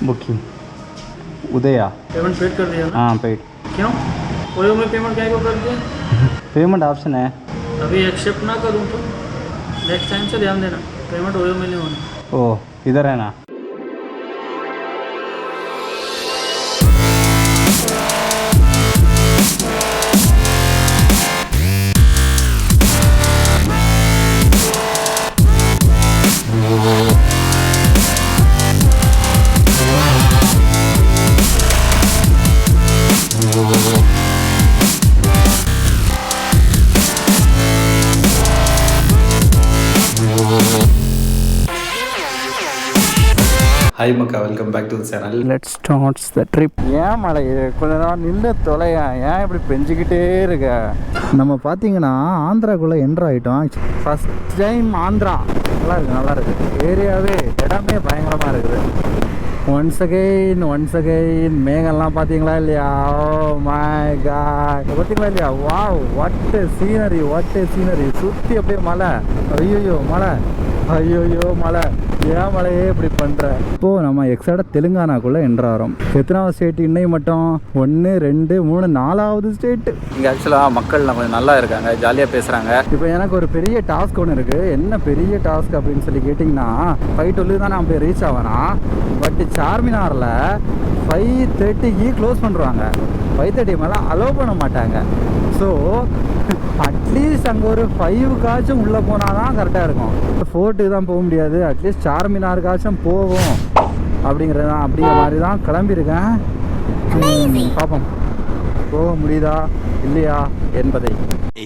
Booking उदया। Payment paid कर दिया ना? हाँ पेड। क्यों? ओयो में पेमेंट क्या को कर दिया? पेमेंट ऑप्शन है। अभी एक्सेप्ट ना करूँ तो नेक्स्ट टाइम से ध्यान देना, पेमेंट ओयो में नहीं होना। ओ इधर है ना। ஹாய் மக்கா, welcome back to the channel. Let's starts the trip. ஏன் மழை கொஞ்ச நேரம் நின்று தொலையா, ஏன் இப்படி பெஞ்சிக்கிட்டே இருக்க? நம்ம பார்த்தீங்கன்னா ஆந்திராக்குள்ளே என்ட்ரு ஆகிட்டோம். First time Andhra. நல்லா இருக்குது ஏரியாவே, இடமே பயங்கரமாக இருக்குது. ஒன்ஸ் அகைன் மேகம்லாம் பார்த்தீங்களா இல்லையா? ஓ மை காட், பார்த்தீங்களா இல்லையா? வாவ், வாட் சீனரி சுற்றி அப்படியே மலை. ஐயோ மலை, ஏன் மலையே இப்படி பண்ணுற? இப்போது நம்ம எக்ஸாக்டா தெலுங்கானாக்குள்ளே என்ட்ராகிறோம். எத்தனாவது ஸ்டேட் இன்னைக்கு மட்டும்? 1 2 3 4வது ஸ்டேட்டு. இங்கே ஆக்சுவலாக மக்கள் கொஞ்சம் நல்லா இருக்காங்க, ஜாலியாக பேசுகிறாங்க. இப்போ எனக்கு ஒரு பெரிய டாஸ்க் ஒன்று இருக்குது. என்ன பெரிய டாஸ்க் அப்படின்னு சொல்லி கேட்டிங்கன்னா, 5:12 தான் நான் போய் ரீச் ஆவேனா. பட் சார்மினாரில் 5:30க்கு க்ளோஸ் பண்ணுறாங்க. 5:30 மேலே அலோவ் பண்ண மாட்டாங்க. ஸோ அட்லீஸ்ட் அங்கே ஒரு 5க்காச்சும் உள்ளே போனால் தான் கரெக்டாக இருக்கும். ஃபோர்ட்டுக்கு தான் போக முடியாது, அட்லீஸ்ட் சார்மினாருக்காச்சும் போவோம் அப்படிங்கிற மாதிரி தான் கிளம்பியிருக்கேன். பார்ப்போம் போக முடியுதா இல்லையா என்பதை.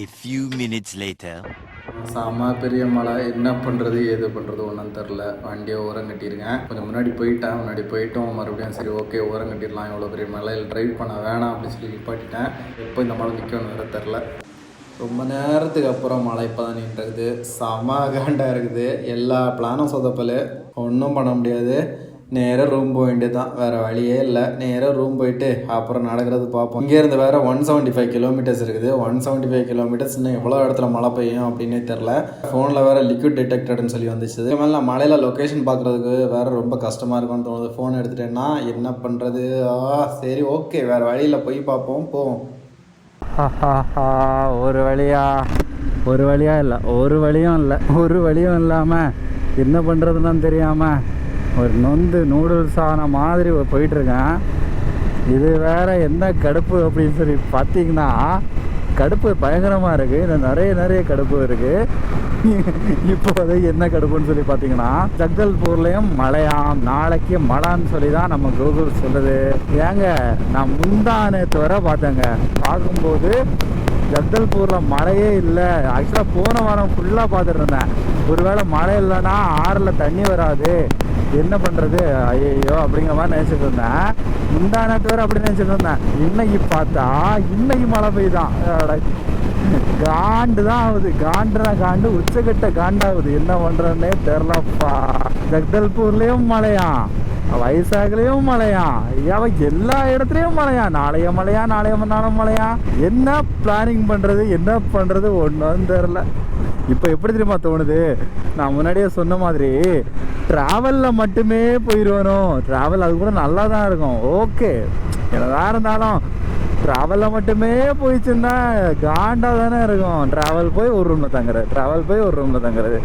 A few minutes later. செம்ம பெரிய மழை, என்ன பண்ணுறது ஏது பண்ணுறது ஒன்றும் தெரில. வண்டியை ஓரம் கட்டியிருக்கேன். கொஞ்சம் முன்னாடி போயிட்டோம் மறுபடியும். சரி ஓகே, ஓரம் கட்டிடலாம், இவ்வளோ பெரிய மழையில் ட்ரைவ் பண்ண வேணாம் அப்படின்னு சொல்லி நிப்பாட்டிட்டேன். எப்போ இந்த மழை நிற்கணும் வேறு தெரில. ரொம்ப நேரத்துக்கு அப்புறம் மழை இப்போ தான் நின்றுருக்குது. செம காண்டாக இருக்குது. எல்லா பிளானும் சொதப்பல், ஒன்றும் பண்ண முடியாது. நேராக ரூம் போக வேண்டியது தான், வேறு வழியே இல்லை. நேராக ரூம் போயிட்டு அப்புறம் நடக்கிறது பார்ப்போம். இங்கேருந்து வேறு 175 கிலோமீட்டர்ஸ் இருக்குது. 175 கிலோமீட்டர்ஸ் இன்னும் எவ்வளோ இடத்துல மழை பெய்யும் அப்படின்னே தெரில. ஃபோனில் வேறு லிக்விட் டிடெக்டட்னு சொல்லி வந்துச்சு. இது மேலே நான் மழையில் லொக்கேஷன் பார்க்குறதுக்கு வேறு ரொம்ப கஷ்டமாக இருக்கும்னு தோணுது. ஃபோன் எடுத்துட்டேன்னா என்ன பண்ணுறது? சரி ஓகே, வேறு வழியில் போய் பார்ப்போம், போவோம். ஒரு வழியும் இல்லாமல் என்ன பண்ணுறதுன்னு தெரியாமல் ஒரு நொந்து நூடுல்ஸ் ஆன மாதிரி போயிட்டுருக்கேன். இது வேறு என்ன கடுப்பு அப்படின்னு சொல்லி பார்த்தீங்கன்னா, கடுப்பு பயங்கரமாக இருக்குது. இன்னும் நிறைய கடுப்பு இருக்குது. இப்போ அது என்ன கடுப்புன்னு சொல்லி பார்த்தீங்கன்னா, ஜக்தல்பூர்லேயும் மழையாம், நாளைக்கு மழைன்னு சொல்லி தான் நம்ம கூகுள் சொல்லுது. ஏங்க நான் முந்தானத்து வர பார்த்தேங்க. பார்க்கும்போது ஜக்தல்பூரில் மழையே இல்லை. ஆக்சுவலாக போன வாரம் ஃபுல்லாக பார்த்துட்டு இருந்தேன். ஒருவேளை மழை இல்லைன்னா ஆறில் தண்ணி வராது, என்ன பண்ணுறது ஐயோ அப்படிங்கிற மாதிரி நினச்சிட்டு இருந்தேன். முந்தானத்து வரை அப்படி நினச்சிட்டு இருந்தேன். இன்னைக்கு பார்த்தா இன்னைக்கு மழை பெய்தான். காண்டு தான் ஆகுது, காண்டு உச்சக்கட்ட காண்டாகுது. என்ன பண்ணுறதுன்னே தெரிலப்பா. ஜக்தல்பூர்லேயும் மழையாம், வைசாக்லேயும் மழையாம், எல்லா இடத்துலையும் மழையாம். நாளைய மறுநாளும் மழையாம். என்ன பிளானிங் பண்ணுறது ஒன்றும் தெரில. இப்போ எப்படி தெரியுமா தோணுது? நான் முன்னாடியே சொன்ன மாதிரி ட்ராவலில் மட்டுமே போயிடுவேணும். ட்ராவல் அது கூட நல்லா தான் இருக்கும், ஓகே. என்னதான் இருந்தாலும் ட்ராவலில் மட்டுமே போயிடுச்சுன்னா காண்டாக தானே இருக்கும். ட்ராவல் போய் ஒரு ரூமில் தங்குறது,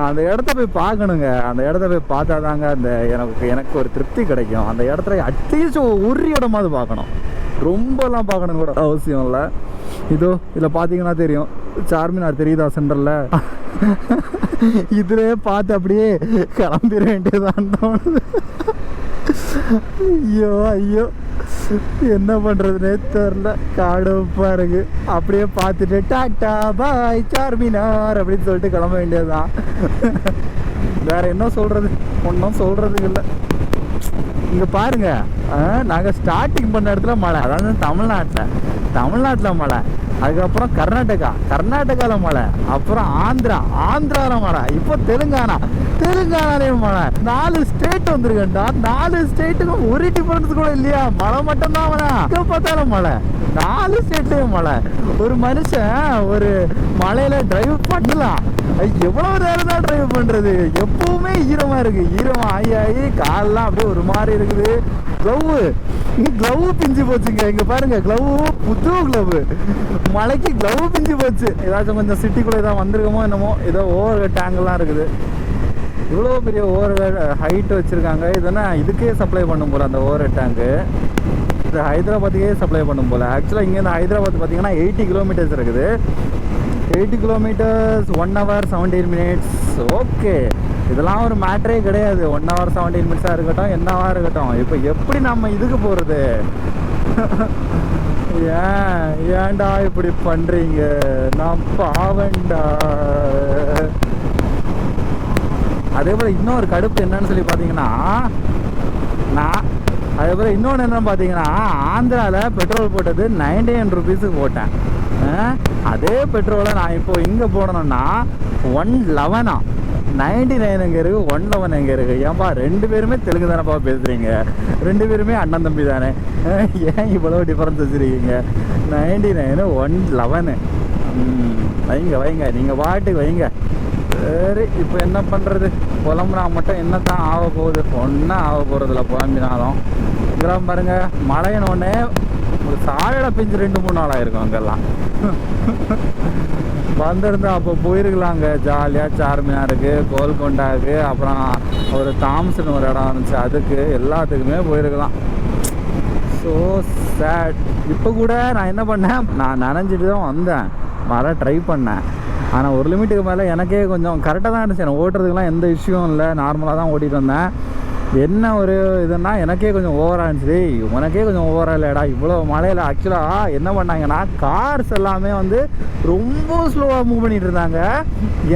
அந்த இடத்த போய் பார்க்கணுங்க. அந்த இடத்த போய் பார்த்தா தாங்க அந்த எனக்கு ஒரு திருப்தி கிடைக்கும். அந்த இடத்துல அட்லீஸ்ட் ஒரு இடமாவது பார்க்கணும். ரொம்பலாம் பார்க்கணும் கூட அவசியம் இல்லை. இதோ இதில் பார்த்தீங்கன்னா தெரியும், சார்மினார் தெரியுதா சென்டரில்? இதிலே பார்த்து அப்படியே கிளம்பிட வேண்டியதான் தோணுது. ஐயோ என்ன பண்ணுறதுனே தெரில, காடுப்பாக இருக்கு. அப்படியே பார்த்துட்டு டாட்டா பாய் சார்மினார் அப்படின்னு சொல்லிட்டு கிளம்ப வேண்டியதுதான். வேற என்ன சொல்கிறது? ஒன்றும் சொல்கிறதுக்கு இல்லை. இங்கே பாருங்க, நாங்கள் ஸ்டார்டிங் பண்ண இடத்துல மழை, அதாவது தமிழ்நாட்டில் மழை. அதுக்கப்புறம் கர்நாடகாவில் மழை, அப்புறம் ஆந்திராவில் மழை, இப்போ தெலுங்கானாலையும் மழை. 4 ஸ்டேட் வந்திருக்கேன்டா. 4 ஸ்டேட்டுக்கும் ஒரு டிஃபரன்ஸ் கூட இல்லையா? மழை மட்டும்தான் மழை, எங்கே பார்த்தாலும் மழை, 4 ஸ்டேட்லேயும் மழை. ஒரு மனுஷன் ஒரு மழையில டிரைவ் பண்ணலாம், எவ்வளோ நேரம் தான் டிரைவ் பண்ணுறது? எப்பவுமே ஈரமாக இருக்குது, ஈரமாக ஆகி காலெலாம் அப்படியே ஒரு மாதிரி இருக்குது. க்ளவு பிஞ்சு போச்சுங்க. இங்கே பாருங்க, புது க்ளவு, மழைக்கு க்ளவு பிஞ்சு போச்சு. ஏதாச்சும் கொஞ்சம் சிட்டிக்குள்ளே ஏதாவது வந்திருக்கமோ என்னமோ. ஏதோ ஓவர் டேங்கெல்லாம் இருக்குது. இவ்வளோ பெரிய ஓவர் ஹைட் வச்சுருக்காங்க. இதெல்லாம் இதுக்கே சப்ளை பண்ணும் போல் அந்த ஓவர் டேங்கு. இது ஹைதராபாத்துக்கே சப்ளை பண்ணும் போல். ஆக்சுவலாக இங்கேருந்து ஹைதராபாத் பார்த்தீங்கன்னா 80 கிலோமீட்டர்ஸ் இருக்குது. 80 கிலோமீட்டர்ஸ் 1 hour 17 minutes. ஓகே, இதெல்லாம் ஒரு மேட்டரே கிடையாது. 1 hour 17 minutes இருக்கட்டும், என்னவா இருக்கட்டும். இப்போ எப்படி நம்ம இதுக்கு போகிறது? ஏன்டா இப்படி பண்ணுறீங்க? நான் பாவண்டா. அதே போல் இன்னொரு கடுப்பு என்னன்னு சொல்லி பார்த்தீங்கன்னா, அதே போல் இன்னொன்று என்னன்னு பார்த்தீங்கன்னா, ஆந்திராவில் பெட்ரோல் போட்டது 99 rupeesக்கு போட்டேன். அதே பெட்ரோலை நான் இப்போ இங்கே போடணும்னா 111. 99 எங்கே இருக்குது, 111 எங்கே இருக்குது? ஏன்பா 2 பேருமே தெலுங்கு தானேப்பா பேசுகிறீங்க, 2 பேருமே அண்ணன் தம்பி தானே, ஏன் இவ்வளோ டிஃப்ரென்ஸ் வச்சுருக்கீங்க? 99 111. வைங்க நீங்கள் பாட்டுக்கு வைங்க. சரி, இப்போ என்ன பண்ணுறது? புலம்புனா மட்டும் என்ன தான் ஆக போகுது? ஒன்றும் ஆக போகிறதில்ல புலம்பினாலும். இதெல்லாம் பாருங்கள், மழையினோடனே ஒரு சாயடை பிஞ்சு 2-3 நாள் ஆகிருக்கும் அங்கெல்லாம். வந்திருந்தா அப்போ போயிருக்கலாங்க ஜாலியாக. சார்மினாருக்கு, கோல்கொண்டாவுக்கு, அப்புறம் ஒரு தாம்சன் ஒரு இடம் இருந்துச்சு, அதுக்கு எல்லாத்துக்குமே போயிருக்கலாம். So sad. இப்போ கூட நான் என்ன பண்ணேன், நான் நனைஞ்சிட்டு தான் வந்தேன், வர ட்ரை பண்ணேன். ஆனால் ஒரு லிமிட்டுக்கு மேலே எனக்கே கொஞ்சம் கரெக்டாக தான் இருந்துச்சு. எனக்கு ஓட்டுறதுக்கெலாம் எந்த இஷ்யூவும் இல்லை, நார்மலாக தான் ஓட்டிகிட்டு வந்தேன். என்ன ஒரு இதுன்னா, எனக்கே கொஞ்சம் ஓவராக இருந்துச்சு. உனக்கே கொஞ்சம் ஓவராக இல்லைடா இவ்வளோ மழையில். ஆக்சுவலாக என்ன பண்ணாங்கன்னா, கார்ஸ் எல்லாமே வந்து ரொம்ப ஸ்லோவாக மூவ் பண்ணிகிட்டு இருந்தாங்க.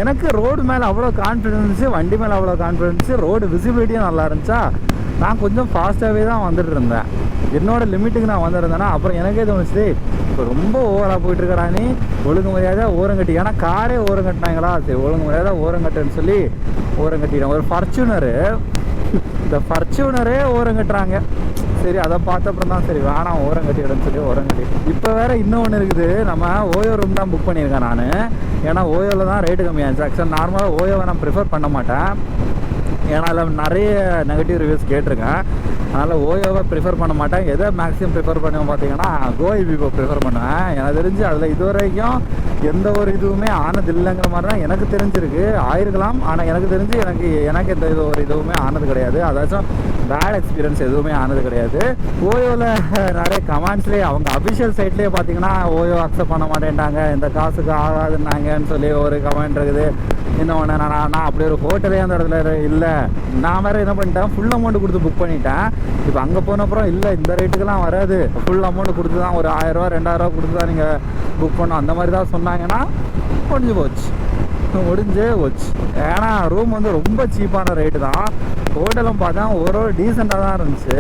எனக்கு ரோடு மேலே அவ்வளோ கான்ஃபிடன்ஸ் இருந்துச்சு, வண்டி மேலே அவ்வளோ கான்ஃபிடன்ஸு, ரோடு விசிபிலிட்டியும் நல்லா இருந்துச்சா. நான் கொஞ்சம் ஃபாஸ்ட்டாகவே தான் வந்துட்டு இருந்தேன். என்னோட லிமிட்டுக்கு நான் வந்துருந்தேன்னா, அப்புறம் எனக்கே தோணுச்சு, இப்போ ரொம்ப ஓவராக போயிட்டுருக்கடா, நீ ஒழுங்கு மரியாதையாக ஓரங்கட்டி. ஏன்னா காரே ஓரம் கட்டினாங்களா, சரி ஒழுங்கு மரியாதையாக ஓரங்கட்டுன்னு சொல்லி ஓரங்கட்டிட்டேன். ஒரு ஃபார்ச்சுனரு, இந்த ஃபார்ச்சுனரே ஓரம் கட்டுறாங்க. சரி, அதை பார்த்த அப்புறம் தான் சரி வேணாம் ஓரங்கட்டிடுன்னு சொல்லி ஓரங்கட்டி. இப்போ வேறு இன்னொன்று இருக்குது, நம்ம ஓயோ ரூம் தான் புக் பண்ணியிருக்கேன் நான். ஏன்னா ஓயோவில் தான் ரேட்டு கம்மியாச்சு. ஆக்சுவலாக நார்மலாக ஓயோவை நான் ப்ரிஃபர் பண்ண மாட்டேன், ஏன்னா அதில் நிறைய நெகட்டிவ் ரிவ்யூஸ் கேட்டிருக்கேன். அதனால் ஓயோவை ப்ரிஃபர் பண்ண மாட்டேன். எதை மேக்ஸிமம் ப்ரிஃபர் பண்ணுவேன் பார்த்தீங்கன்னா, கோஐபிஓ ப்ரிஃபர் பண்ணுவேன். எனக்கு தெரிஞ்சு அதில் இது வரைக்கும் எந்த ஒரு இதுவுமே ஆனது இல்லைங்கிற மாதிரி தான் எனக்கு தெரிஞ்சிருக்கு. ஆயிருக்கலாம், ஆனால் எனக்கு தெரிஞ்சு எனக்கு எந்த ஒரு இதுவுமே ஆனது கிடையாது. அதாச்சும் பேட் எக்ஸ்பீரியன்ஸ் எதுவுமே ஆனது கிடையாது. ஓயோவில் நிறைய கமெண்ட்ஸ்லேயே, அவங்க அஃபிஷியல் சைட்லேயே பார்த்தீங்கன்னா ஓயோ அக்செப்ட் பண்ண மாட்டேன்ட்டாங்க, இந்த காசுக்கு ஆகாதுன்னாங்கன்னு சொல்லி ஒரு கமெண்ட் இருக்குது. இன்னொன்று நான் அப்படி ஒரு ஹோட்டலே அந்த இடத்துல இல்லை. நான் வேறு என்ன பண்ணிட்டேன், ஃபுல் அமௌண்ட் கொடுத்து புக் பண்ணிட்டேன். இப்போ அங்கே போன அப்புறம் இல்லை இந்த ரேட்டுக்கெல்லாம் வராது, ஃபுல் அமௌண்ட் கொடுத்து தான், ஒரு 1000 ரூபா 2000 ரூபா கொடுத்து தான் நீங்கள் புக் பண்ணோம், அந்த மாதிரி தான் சொன்னாங்கன்னா முடிஞ்சே போச்சு. ஏன்னா ரூம் வந்து ரொம்ப சீப்பான ரேட்டு தான். ஹோட்டலும் பார்த்தா ஒரு டீசெண்டாக தான் இருந்துச்சு.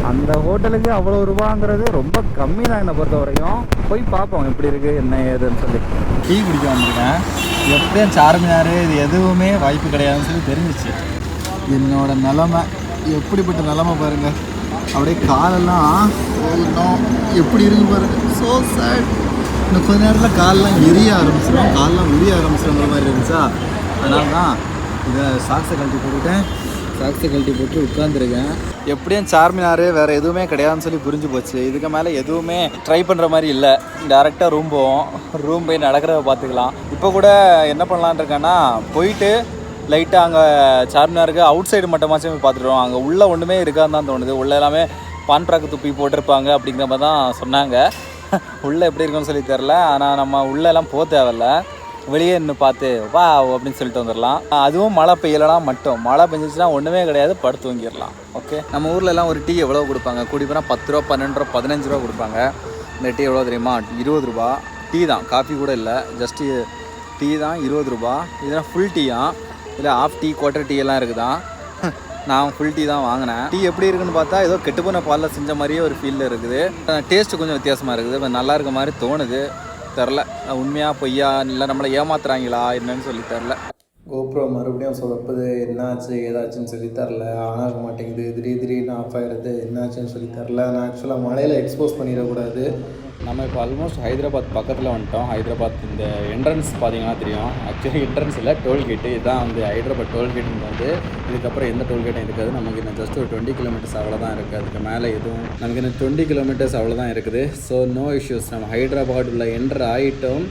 அந்த ஹோட்டலுக்கு அவ்வளோ ரூபாங்கிறது ரொம்ப கம்மி தான் என்னை பொறுத்த வரைக்கும். போய் பார்ப்போம் எப்படி இருக்குது என்ன ஏதுன்னு சொல்லி. டீ குடிக்க வந்திருக்கேன். எப்படியும் சார்மினார் இது எதுவுமே வாய்ப்பு கிடையாதுன்னு சொல்லி தெரிஞ்சிச்சு. என்னோட நிலமை எப்படிப்பட்ட நிலமை பாருங்கள், அப்படியே காலெல்லாம் இன்னும் எப்படி இருக்கு பாருங்கள். So sad. இன்னும் கொஞ்ச நேரத்தில் காலெலாம் எரிய ஆரம்பிச்சிடுங்கிற மாதிரி இருந்துச்சா. அதனால தான் இதை சாக்ஸை கழட்டி போட்டு உட்காந்துருக்கேன். எப்படியும் சார்மினார் வேறு எதுவுமே கிடையாதுன்னு சொல்லி புரிஞ்சு போச்சு. இதுக்கு மேலே எதுவுமே ட்ரை பண்ணுற மாதிரி இல்லை. டேரெக்டாக ரூம் போய் நடக்கிறத பார்த்துக்கலாம். இப்போ கூட என்ன பண்ணலான்னு இருக்கேன்னா, போயிட்டு லைட்டாக அங்கே சார்மினாருக்கு அவுட் சைடு மட்டுமாச்சும் போய் பார்த்துட்டுருவோம். அங்கே உள்ளே ஒன்றுமே இருக்கான்னு தான் தோணுது. உள்ளே எல்லாமே பான்ட்ராக்கு துப்பி போட்டிருப்பாங்க அப்படிங்கிற மாதிரி தான் சொன்னாங்க. உள்ளே எப்படி இருக்குன்னு சொல்லி தெரில. ஆனால் நம்ம உள்ளெல்லாம் போக தேவையில்ல, வெளியே நின்று பார்த்து வா அப்படின்னு சொல்லிட்டு வந்துடலாம். அதுவும் மழை பெய்யலாம் மட்டும். மழை பெஞ்சிச்சுன்னா ஒன்றுமே கிடையாது, படுத்து தூங்கிடலாம். ஓகே, நம்ம ஊரில் எல்லாம் ஒரு டீ எவ்வளோ கொடுப்பாங்க? கூடி போனால் 10 ரூபா 12 ரூபா 15 ரூபா கொடுப்பாங்க. இந்த டீ எவ்வளோ தெரியுமா? 20 ரூபா. டீ தான், காஃபி கூட இல்லை, ஜஸ்ட்டு டீ தான் 20 ரூபா. இதெல்லாம் ஃபுல் டீயா, இல்லை ஆஃப் டீ குவார்ட்டர் டீ எல்லாம் இருக்குதான். நான் ஃபுல் டீ தான் வாங்கினேன். டீ எப்படி இருக்குன்னு பார்த்தா ஏதோ கெட்டுப்போன பாலில் செஞ்ச மாதிரியே ஒரு ஃபீலில் இருக்குது. டேஸ்ட்டு கொஞ்சம் வித்தியாசமாக இருக்குது, நல்லா இருக்க மாதிரி தோணுது. தெரில உண்மையாக பொய்யா இல்லை நம்மளை ஏமாத்துறாங்களா என்னன்னு சொல்லி தெரில. கோப்ரோ மறுபடியும் சொதப்புது, என்னாச்சு ஏதாச்சுன்னு சொல்லி தரல, ஆன் ஆக மாட்டேங்குது, திடீர்னு ஆஃப் ஆகிடுது, என்னாச்சுன்னு சொல்லி தரல. நான் ஆக்சுவலாக மழையில் எக்ஸ்போஸ் பண்ணிடக்கூடாது. நம்ம இப்போ ஆல்மோஸ்ட் ஹைதராபாத் பக்கத்தில் வந்துட்டோம். ஹைதராபாத் இந்த என்ட்ரன்ஸ் பார்த்தீங்கன்னா தெரியும். ஆக்சுவலி என்ட்ரன்ஸ் இல்லை, டோல்கேட்டு. இதுதான் வந்து ஹைதராபாத் டோல்கேட்டுன்றது. இதுக்கப்புறம் எந்த டோல்கேட்டும் இருக்காது. நமக்கு இன்னும் ஜஸ்ட் ஒரு 20 கிலோமீட்டர்ஸ் அவ்வளோதான் இருக்குது. அதுக்கு மேலே எதுவும் நமக்கு இன்னும் 20 கிலோமீட்டர்ஸ் அவ்வளோதான் இருக்குது. So no issues. நம்ம ஹைதராபாத் உள்ள என்ட்ரு ஆகிட்டோம்.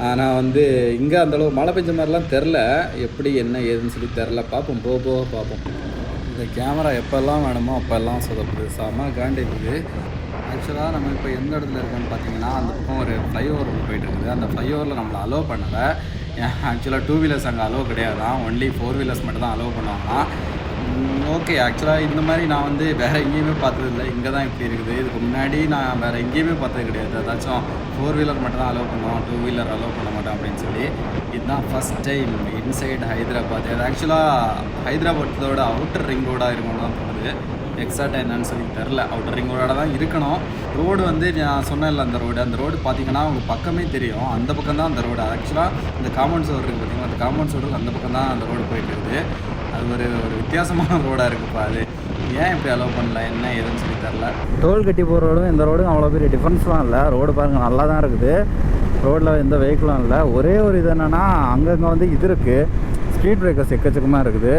ஆனால் வந்து இங்கே அந்தளவு மழை பெஞ்ச மாதிரிலாம் தெரில, எப்படி என்ன ஏதுன்னு சொல்லி தெரில. பார்ப்போம், போக பார்ப்போம். இந்த கேமரா எப்போல்லாம் வேணுமோ அப்போல்லாம் சொதப்புது, செம்ம காண்டிக்குது. ஆக்சுவலாக நம்ம இப்போ எந்த இடத்துல இருக்கோன்னு பார்த்தீங்கன்னா, அந்த பக்கம் ஒரு ஃப்ளைஓவர் ஒன்று போயிட்டுருக்குது. அந்த ஃப்ளைஓவரில் நம்மளை அலோவ் பண்ணலை. ஆக்சுவலாக 2 வீலர்ஸ் அங்கே அலோவ் கிடையாது தான், ஒன்லி 4 வீலர்ஸ் மட்டும் தான் அலோவ் பண்ணுவாங்களாம். ஓகே, ஆக்சுவலாக இந்த மாதிரி நான் வந்து வேறு எங்கேயுமே பார்த்ததில்லை. இங்கே தான் இப்படி இருக்குது. இதுக்கு முன்னாடி நான் வேறு எங்கேயுமே பார்த்தது கிடையாது. ஏதாச்சும் 4 வீலர் மட்டும் தான் அலோவ் பண்ணுவோம், 2 வீலர் அலோவ் பண்ண மாட்டோம் அப்படின்னு சொல்லி. இதுதான் ஃபஸ்ட் டைம் இன்சைட் ஹைதராபாத். அது ஆக்சுவலாக ஹைதராபாத்தோட அவுட்டர் ரிங் ரோடாக இருக்கும்னு தான் தோணுது. எக்ஸாக்டாக என்னன்னு சொல்லி தெரில. அவுட்டர் ரிங் ரோடாக தான் இருக்கணும். ரோடு வந்து நான் சொன்னேன்ல, அந்த ரோடு பார்த்தீங்கன்னா உங்களுக்கு பக்கமே தெரியும். அந்த பக்கம் தான் அந்த ரோடு. ஆக்சுவலாக இந்த காம்பவுண்ட் சோடு இருக்குது பார்த்தீங்கன்னா, அந்த காம்பவுண்ட் சோடு அந்த பக்கம் தான் அந்த ரோடு போயிட்டு இருக்குது. அது ஒரு வித்தியாசமான ரோடாக இருக்குப்பா. அது ஏன் இப்படி அலோவ் பண்ணல, என்ன ஏதுன்னு சொல்லி தரல. டோல் கட்டி போகிற ரோடும் இந்த ரோடும் அவ்வளோ பெரிய டிஃப்ரென்ஸ்லாம் இல்லை. ரோடு பாருங்கள், நல்லா தான் இருக்குது. ரோட்டில் எந்த வெஹிக்கிளும் இல்லை. ஒரே ஒரு இது என்னென்னா, அங்கங்கே வந்து இது இருக்குது, ஸ்பீட் பிரேக்கர்ஸ் எக்கச்சக்கமாக இருக்குது.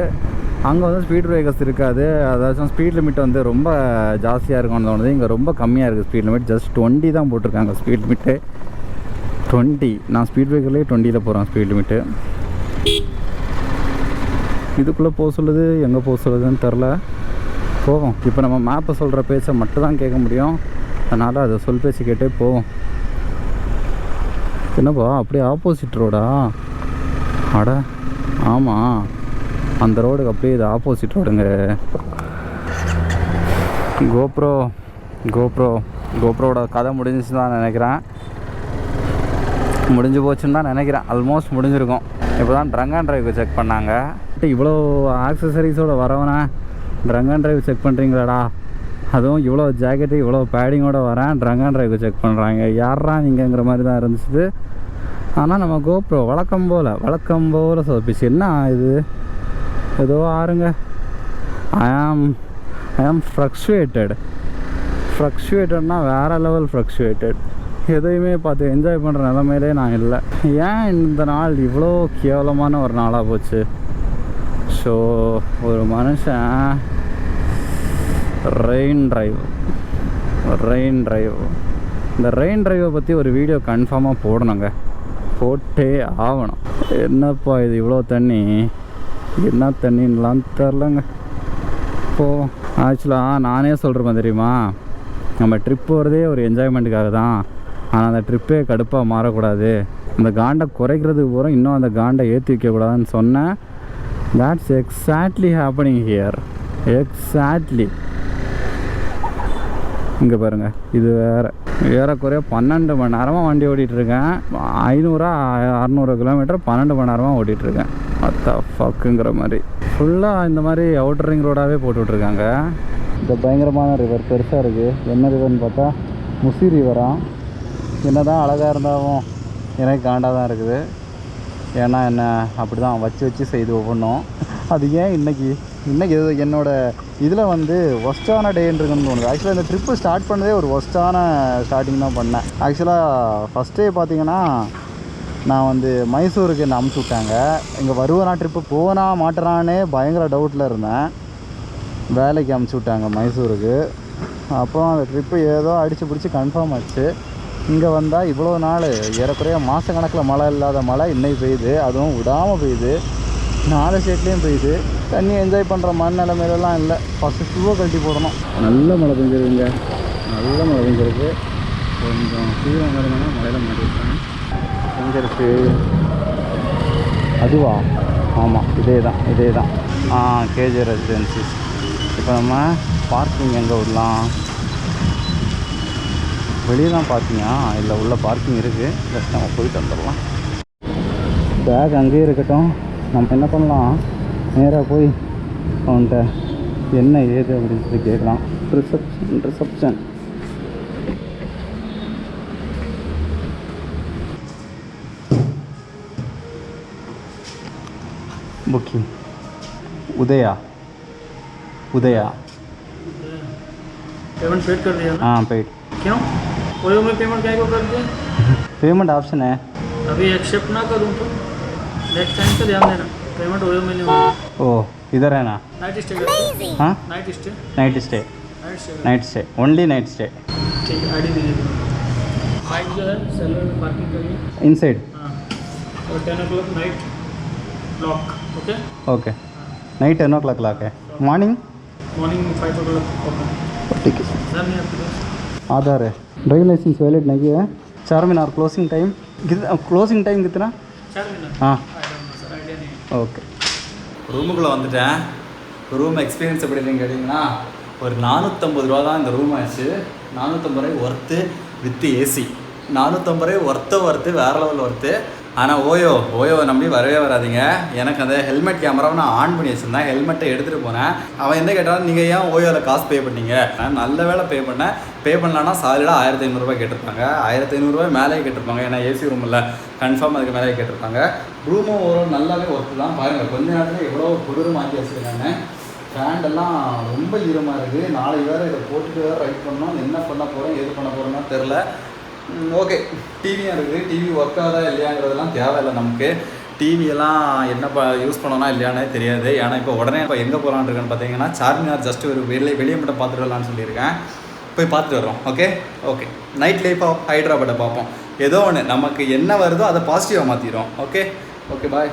அங்கே வந்து ஸ்பீட் பிரேக்கர்ஸ் இருக்காது. அதாச்சும் ஸ்பீட் லிமிட் வந்து ரொம்ப ஜாஸ்தியாக இருக்கும்னு தோணுது. இங்கே ரொம்ப கம்மியாக இருக்குது ஸ்பீட் லிமிட். ஜஸ்ட் 20 தான் போட்டிருக்காங்க ஸ்பீட் லிமிட்டு. 20. நான் ஸ்பீட் பிரேக்கர்லேயே 20ல் போகிறேன் ஸ்பீட் லிமிட்டு. இதுக்குள்ளே போக சொல்லுது, எங்கே போக சொல்லுதுன்னு தெரில. போவோம். இப்போ நம்ம மேப்பை சொல்கிற பேச்சை மட்டும் தான் கேட்க முடியும். அதனால் அதை சொல் பேச்சு கேட்டே போவோம். என்னப்பா அப்படியே ஆப்போசிட் ரோடா? அட ஆமாம், அந்த ரோடுக்கு அப்படியே இது ஆப்போசிட் ரோடுங்க. கோப்ரோட கதை முடிஞ்சிச்சுன்னு தான் நினைக்கிறேன். முடிஞ்சு போச்சுன்னு தான் நினைக்கிறேன். ஆல்மோஸ்ட் முடிஞ்சிருக்கும். இப்போ தான் ட்ரங்க் அண்ட் ட்ரைவ் செக் பண்ணாங்க. இவ்வளோ ஆக்சசரிஸோடு வரவனே ட்ரங்க் அண்ட் ட்ரைவ் செக் பண்ணுறீங்களாடா? அதுவும் இவ்வளோ ஜாக்கெட்டு இவ்வளோ பேடிங்கோடு வரேன், ட்ரங்க் அண்ட் ட்ரைவ் செக் பண்ணுறாங்க. யாரா நீங்கங்கிற மாதிரி தான் இருந்துச்சு. ஆனால் நம்ம கோப்ரோ வழக்கம் போல் சொதப்பிச்சு. என்ன இது ஏதோ ஆறுங்க. ஐ ஆம் ஃப்ரக்ஷுவேட்டட்னா வேறு லெவல் ஃப்ரக்ஷுவேட்டட். எதையுமே பார்த்து என்ஜாய் பண்ணுற நிலமையிலே நான் இல்லை. ஏன் இந்த நாள் இவ்வளோ கேவலமான ஒரு நாளாக போச்சு? ஸோ ஒரு மனுஷன் ரெயின் டிரைவ் இந்த ரெயின் டிரைவை பற்றி ஒரு வீடியோ கன்ஃபார்மாக போடணுங்க, போட்டே ஆகணும். என்னப்பா இது இவ்வளோ தண்ணி, என்ன தண்ணின்லாம் தெரிலங்க. போவோம். ஆக்சுவலாக நானே சொல்கிறேன் தெரியுமா, நம்ம ட்ரிப் போகிறதே ஒரு என்ஜாய்மெண்ட்டுக்காக தான். ஆனால் அந்த ட்ரிப்பே கடுப்பாக மாறக்கூடாது, அந்த காண்டை குறைக்கிறதுக்கு போகிறோம், இன்னும் அந்த காண்டை ஏற்றி வைக்கக்கூடாதுன்னு சொன்னேன். that's exactly happening here. Exactly. இங்கே பாருங்கள், இது ஏறக்குறைய 12 மணி நேரமாக வண்டி ஓட்டிகிட்ருக்கேன். 500-600 கிலோமீட்டர் 12 மணி நேரமாக ஓட்டிகிட்ருக்கேன். அத்தா ஃபக்குங்கிற மாதிரி ஃபுல்லாக இந்த மாதிரி அவுட்டர் ரிங் ரோடாகவே போட்டுட்ருக்காங்க. இந்த பயங்கரமான ரிவர் பெருசாக இருக்குது. என்ன ரிவர்னு பார்த்தா முசி ரிவரா. என்ன தான் அழகாக இருந்தாலும் எனக்கு காண்டாக தான் இருக்குது. ஏன்னா என்ன அப்படி தான் வச்சு செய்து ஒவ்வொன்றும். அது ஏன் இன்றைக்கி ஏதோ என்னோடய இதில் வந்து ஒஸ்ட்டான டேன்னு இருக்குன்னு தோணுது. ஆக்சுவலாக இந்த ட்ரிப்பு ஸ்டார்ட் பண்ணதே ஒரு ஒஸ்ட்டான ஸ்டார்டிங் தான் பண்ணேன். ஆக்சுவலாக ஃபஸ்ட் டே பார்த்திங்கன்னா, நான் வந்து மைசூருக்கு என்னை அமுச்சு விட்டாங்க. இங்கே வருவேனா ட்ரிப்பு போனா மாட்டேறானே பயங்கர டவுட்டில் இருந்தேன். வேலைக்கு அமுச்சு விட்டாங்க மைசூருக்கு. அப்புறம் அந்த ட்ரிப்பு ஏதோ அடித்து பிடிச்சி கன்ஃபார்ம் ஆச்சு. இங்கே வந்தால் இவ்வளோ நாள் ஏறக்குறைய மாதக்கணக்கில் மழை இல்லாத மழை இன்னைக்கு பெய்யுது. அதுவும் விடாமல் பெய்யுது, 4 ஸ்டேட்லேயும் பெய்யுது. தண்ணி என்ஜாய் பண்ணுற நிலைமையிலலாம் இல்லை. ஃபஸ்ட்டு ஷூவை கழட்டி போடணும். நல்ல மழை பெஞ்சிருக்குங்க, நல்ல மழை பெஞ்சிருக்கு. கொஞ்சம் சீக்கிரம் இருந்தோன்னா மழையில் மாட்டிருக்கேன். எங்கே இருக்குது அதுவா? ஆமாம், இதே தான். KJ residencies. இப்போ நம்ம பார்க்கிங் எங்கே விடலாம்? வெளியே தான் பார்க்கிங்கா? இல்லை, உள்ள பார்க்கிங் இருக்குது. ஜஸ்ட் நம்ம போயிட்டு வந்துடலாம். பேக் அங்கேயே இருக்கட்டும். நம்ம என்ன பண்ணலாம், நேராக போய் அவன்கிட்ட என்ன ஏது அப்படின்னு சொல்லி கேட்கலாம். ரிசப்ஷன் बुकिंग उदया पेमेंट पेड कर दिया ना? हाँ पेड। क्यों ओयो में पेमेंट क्या को कर दिया? पेमेंट ऑप्शन है। अभी एक्सेप्ट ना करूँ तो नेक्स्ट टाइम से ध्यान देना, पेमेंट ओयो में नहीं होगा। ओह इधर है ना? नाइट स्टे करते? हाँ night stay night stay only night stay. ठीक है, आईडी दीजिए। बाइक जो है सेलर में पार्किंग करिए इनसाइड। हाँ, और 10 o'clock night lock. Okay okay night 10 o'clock lock है। Morning 5 o'clock open. ठीक है। सर नहीं आपके पास आधार है, ड्राइविंग लाइसेंस वैलिड नहीं है। चारमीनार क्लोजिंग टाइम कितना? 4 मिनट। हाँ सर आइडिया नहीं है। ஓகே ரூமுக்குள்ளே வந்துட்டேன். ரூம் எக்ஸ்பீரியன்ஸ் எப்படி இல்லைன்னு கேட்டிங்கன்னா ஒரு 450 ரூபா தான் இந்த ரூம் ஆச்சு. 450 ரூபாய் ஒர்த்து வித் ஏசி. 450 ரூபாய் ஒர்த்து வேறு லெவலில் ஒர்த்து. ஆனால் ஓயோவை நம்பி வரவே வராதிங்க. எனக்கு அந்த ஹெல்மெட் கேமராவை நான் ஆன் பண்ணி வச்சுருந்தேன், ஹெல்மெட்டை எடுத்துகிட்டு போனேன். அவன் என்ன கேட்டாலும் நீங்கள் ஏன் ஓயோவில் காசு பே பண்ணீங்க? நான் நல்ல வேலை பே பண்ணலான்னா சாலிடாக 1500 ரூபாய் கேட்டிருப்பாங்க. 1500 ரூபாய் மேலே கேட்டிருப்பாங்க. ஏன்னா ஏசி ரூம் இல்லை, கன்ஃபார்ம் அதுக்கு மேலே கேட்டிருப்பாங்க. ரூமும் ஒரு நல்லாவே ஒர்த்து தான். பாருங்கள் கொஞ்ச நேரத்தில் எவ்வளோ குளிரும் மாற்றி வச்சுருக்காங்க. ஃபேண்டெல்லாம் ரொம்ப ஈரமாக இருக்குது. நாளைக்கு வேறு இதை போட்டுட்டு வேறு ரைட் பண்ணோம். என்ன பண்ண போகிறோம் எது பண்ண போகிறோன்னா தெரில. ஓகே டிவியும் இருக்குது. டிவி ஒர்க் ஆகுதா இல்லையாங்கிறதெல்லாம் தேவையில்லை நமக்கு. டிவியெல்லாம் என்ன யூஸ் பண்ணோன்னா இல்லையானே தெரியாது. ஏன்னா இப்போ உடனே இப்போ எங்கே போகலான்னு இருக்கேன்னு பார்த்தீங்கன்னா சார்மினார் ஜஸ்ட் ஒரு வெளியே மட்டும் பார்த்துட்டு வரலான்னு சொல்லியிருக்கேன். போய் பார்த்துட்டு வரோம். ஓகே நைட் லைஃப் ஆஃப் ஹைதராபாத்தை பார்ப்போம். ஏதோ ஒன்று நமக்கு என்ன வருதோ அதை பாசிட்டிவாக மாற்றிடும். Okay bye.